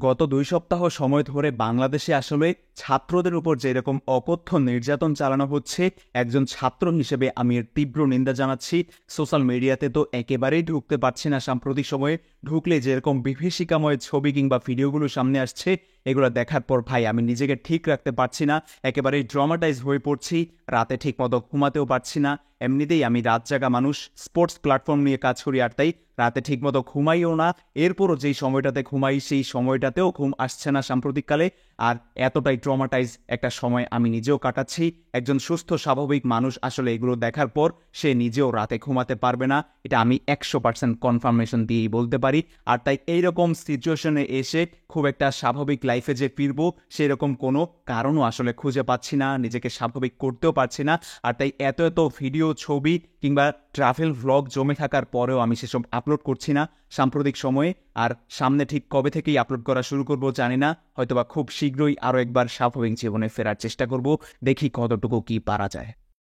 গত ২ সপ্তাহ সময় ধরে বাংলাদেশে আসলে ছাত্রদের উপর যেরকম অকথ্য নির্যাতন চালানো হচ্ছে, একজন ছাত্র হিসেবে আমি এর তীব্র নিন্দা জানাচ্ছি। সোশ্যাল মিডিয়াতে তো একেবারেই ঢুকতে পারছি না সাম্প্রতিক সময়ে। ঢুকলে যেরকম বিভীষিকাময় ছবি কিংবা ভিডিওগুলো সামনে আসছে, এগুলো দেখার পর ভাই আমি নিজেকে ঠিক রাখতে পারছি না। একেবারেই ট্রমাটাইজ হয়ে পড়ছি। রাতে ঠিকমতো ঘুমাতেও পারছি না। এমনিতেই আমি রাত জাগা মানুষ, স্পোর্টস প্ল্যাটফর্ম নিয়ে কাজ করি, আর তাই রাতে ঠিকমতো ঘুমাইও না। এরপরও যেই সময়টাতে ঘুমাই সেই সময়টাতেও ঘুম আসছে না সাম্প্রতিককালে। আর এতটাই ট্রমাটাইজ একটা সময় আমি নিজেও কাটাচ্ছি। একজন সুস্থ স্বাভাবিক মানুষ আসলে এগুলো দেখার পর সে নিজেও রাতে ঘুমাতে পারবে না, এটা আমি 100% কনফার্মেশন দিয়েই বলতে পারি। আর তাই এইরকম সিচুয়েশনে এসে খুব একটা স্বাভাবিক লাইফে যে ফিরবো সেরকম কোনো কারণও আসলে খুঁজে পাচ্ছি না, নিজেকে স্বাভাবিক করতেও পারছি না। আর তাই এত এত ভিডিও, ছবি কিংবা ট্রাভেল ভ্লগ জমে থাকার পরেও আমি সেসব আপলোড করছি না সাম্প্রতিক সময়ে। আর সামনে ঠিক কবে থেকেই আপলোড করা শুরু করব জানি না, হয়তোবা খুব শীঘ্রই আরও একবার স্বাভাবিক জীবনে ফেরার চেষ্টা করব। দেখি কতটুকু কি পারা যায়।